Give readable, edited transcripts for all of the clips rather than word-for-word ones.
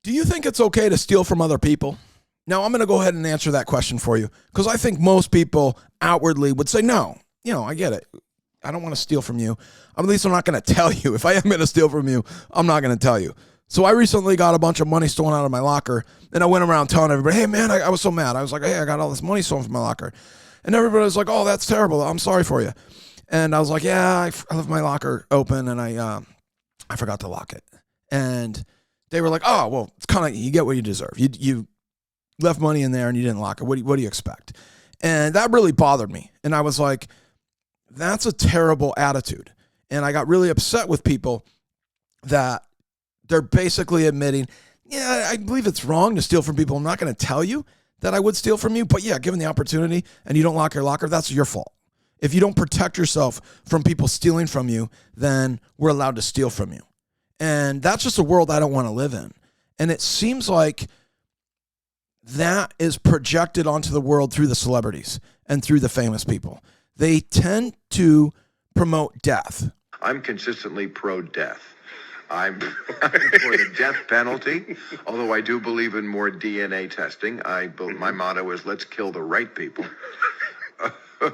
Do you think it's okay to steal from other people? Now, I'm going to go ahead and answer that question for you because I think most people outwardly would say, no, I get it. I don't want to steal from you. At least I'm not going to tell you. If I am going to steal from you, I'm not going to tell you. So I recently got a bunch of money stolen out of my locker, and I went around telling everybody, hey, man, I was so mad. I was like, hey, I got all this money stolen from my locker. And everybody was like, oh, that's terrible. I'm sorry for you. And I was like, yeah, I left my locker open, and I forgot to lock it. And they were like, oh, well, it's kind of, you get what you deserve. You left money in there, and you didn't lock it. What do you expect? And that really bothered me. And I was like, that's a terrible attitude. And I got really upset with people that they're basically admitting, yeah, I believe it's wrong to steal from people. I'm not going to tell you that I would steal from you, but yeah, given the opportunity and you don't lock your locker, that's your fault. If you don't protect yourself from people stealing from you, then we're allowed to steal from you. And that's just a world I don't want to live in. And it seems like that is projected onto the world through the celebrities and through the famous people. They tend to promote death. I'm consistently pro-death. I'm for the death penalty, although I do believe in more DNA testing. My motto is, let's kill the right people.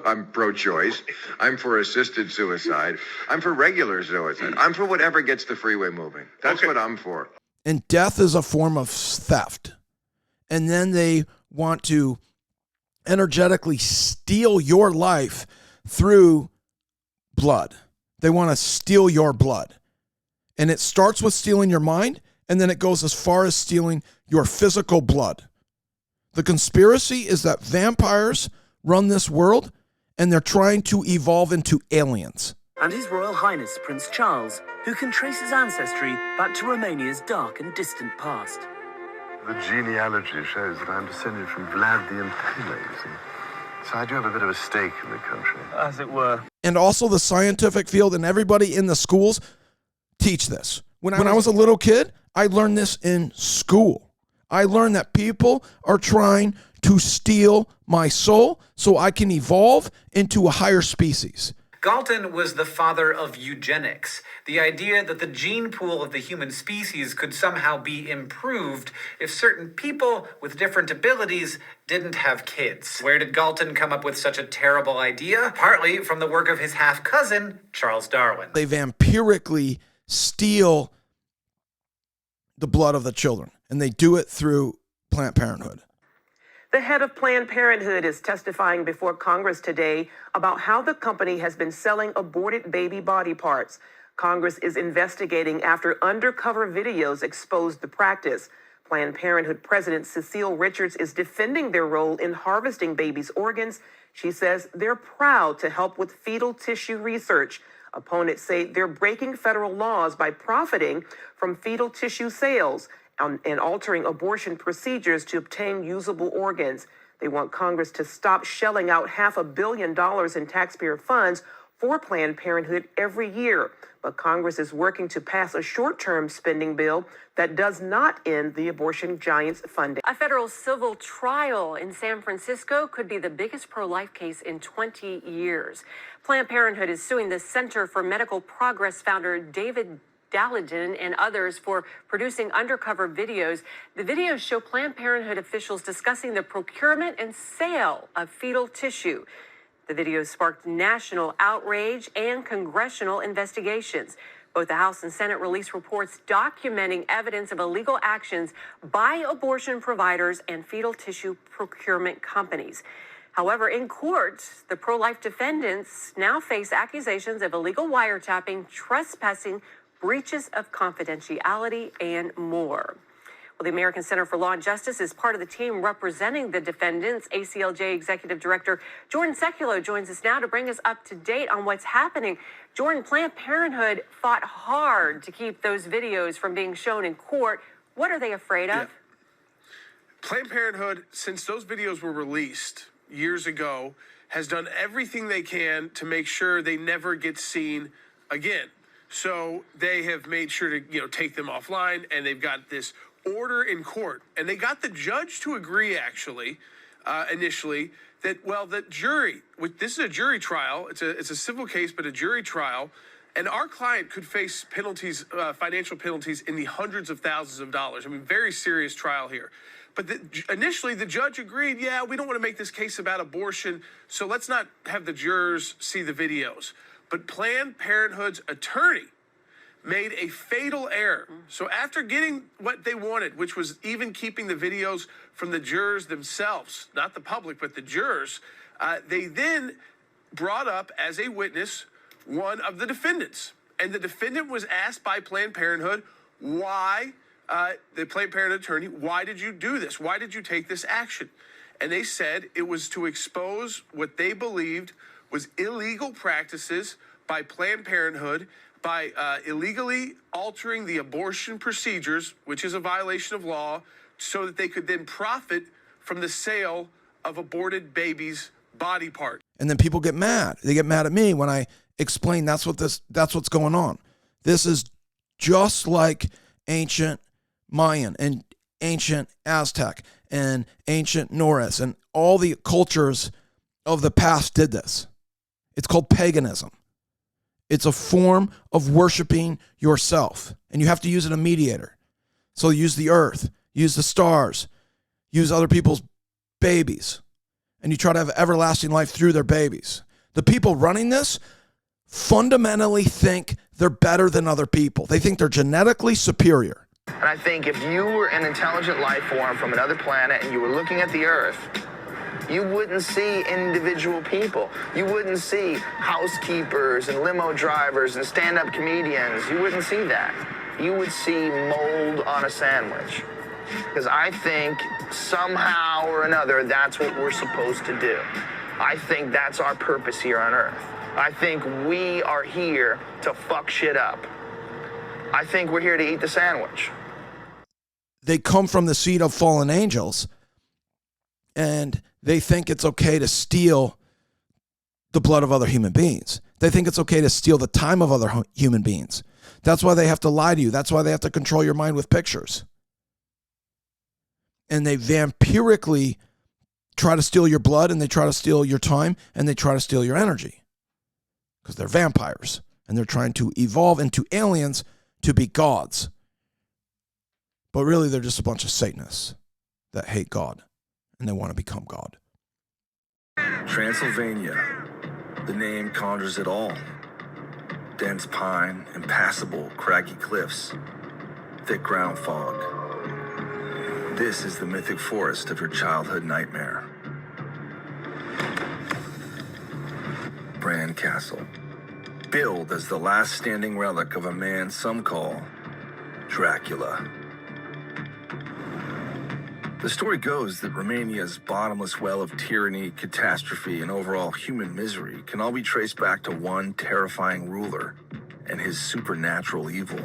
I'm pro-choice. I'm for assisted suicide. I'm for regular suicide. I'm for whatever gets the freeway moving. That's what I'm for. And death is a form of theft. And then they want to energetically steal your life through blood. They want to steal your blood. And it starts with stealing your mind, and then it goes as far as stealing your physical blood. The conspiracy is that vampires run this world, and they're trying to evolve into aliens. And His Royal Highness Prince Charles, who can trace his ancestry back to Romania's dark and distant past. The genealogy shows that I'm descended from Vlad the Impaler, you see. So I do have a bit of a stake in the country. As it were. And also the scientific field and everybody in the schools teach this. When I was a little kid, I learned this in school. I learned that people are trying to steal my soul so I can evolve into a higher species. Galton was the father of eugenics, the idea that the gene pool of the human species could somehow be improved if certain people with different abilities didn't have kids. Where did Galton come up with such a terrible idea? Partly from the work of his half-cousin, Charles Darwin. They vampirically steal the blood of the children, and they do it through Planned Parenthood. The head of Planned Parenthood is testifying before Congress today about how the company has been selling aborted baby body parts. Congress is investigating after undercover videos exposed the practice. Planned Parenthood President Cecile Richards is defending their role in harvesting babies' organs. She says they're proud to help with fetal tissue research. Opponents say they're breaking federal laws by profiting from fetal tissue sales and altering abortion procedures to obtain usable organs. They want Congress to stop shelling out $500 million in taxpayer funds for Planned Parenthood every year. But Congress is working to pass a short-term spending bill that does not end the abortion giant's funding. A federal civil trial in San Francisco could be the biggest pro-life case in 20 years. Planned Parenthood is suing the Center for Medical Progress founder David Daladin and others for producing undercover videos. The videos show Planned Parenthood officials discussing the procurement and sale of fetal tissue. The videos sparked national outrage and congressional investigations. Both the House and Senate released reports documenting evidence of illegal actions by abortion providers and fetal tissue procurement companies. However, in court, the pro-life defendants now face accusations of illegal wiretapping, trespassing, breaches of confidentiality, and more. Well, the American Center for Law and Justice is part of the team representing the defendants. ACLJ Executive Director Jordan Sekulow joins us now to bring us up to date on what's happening. Jordan, Planned Parenthood fought hard to keep those videos from being shown in court. What are they afraid of? Yeah. Planned Parenthood, since those videos were released years ago, has done everything they can to make sure they never get seen again. So they have made sure to, take them offline, and they've got this order in court. And they got the judge to agree, actually, initially, that, the jury, this is a jury trial. It's a civil case, but a jury trial. And our client could face penalties, financial penalties in the hundreds of thousands of dollars. I mean, very serious trial here. But initially, the judge agreed, yeah, we don't want to make this case about abortion, so let's not have the jurors see the videos. But Planned Parenthood's attorney made a fatal error. So after getting what they wanted, which was even keeping the videos from the jurors themselves, not the public, but the jurors, they then brought up as a witness one of the defendants. And the defendant was asked by Planned Parenthood why, the Planned Parenthood attorney, why did you do this? Why did you take this action? And they said it was to expose what they believed was illegal practices by Planned Parenthood by illegally altering the abortion procedures, which is a violation of law, so that they could then profit from the sale of aborted babies' body parts. And then people get mad. They get mad at me when I explain that's what's going on. This is just like ancient Mayan and ancient Aztec and ancient Norse and all the cultures of the past did this. It's called paganism. It's a form of worshiping yourself, and you have to use a mediator. So use the earth, use the stars, use other people's babies, and you try to have everlasting life through their babies. The people running this fundamentally think they're better than other people. They think they're genetically superior. And I think if you were an intelligent life form from another planet and you were looking at the earth, you wouldn't see individual people. You wouldn't see housekeepers and limo drivers and stand-up comedians. You wouldn't see that. You would see mold on a sandwich. Because I think somehow or another, that's what we're supposed to do. I think that's our purpose here on Earth. I think we are here to fuck shit up. I think we're here to eat the sandwich. They come from the seed of fallen angels, and they think it's okay to steal the blood of other human beings. They think it's okay to steal the time of other human beings. That's why they have to lie to you. That's why they have to control your mind with pictures. And they vampirically try to steal your blood, and they try to steal your time, and they try to steal your energy. Because they're vampires, and they're trying to evolve into aliens to be gods. But really, they're just a bunch of Satanists that hate God, and they want to become God. Transylvania. The name conjures it all. Dense pine, impassable, craggy cliffs, thick ground fog. This is the mythic forest of your childhood nightmare. Bran Castle. Billed as the last standing relic of a man some call Dracula. The story goes that Romania's bottomless well of tyranny, catastrophe, and overall human misery can all be traced back to one terrifying ruler and his supernatural evil.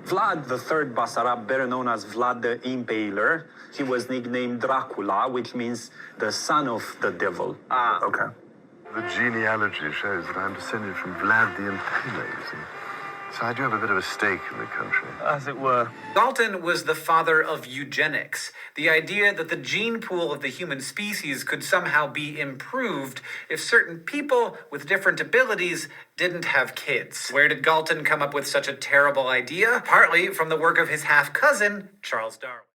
Vlad III Basarab, better known as Vlad the Impaler, he was nicknamed Dracula, which means the son of the devil. Okay. The genealogy shows that I'm descended from Vlad the Impaler, you see. So I do have a bit of a stake in the country. As it were. Galton was the father of eugenics, the idea that the gene pool of the human species could somehow be improved if certain people with different abilities didn't have kids. Where did Galton come up with such a terrible idea? Partly from the work of his half-cousin, Charles Darwin.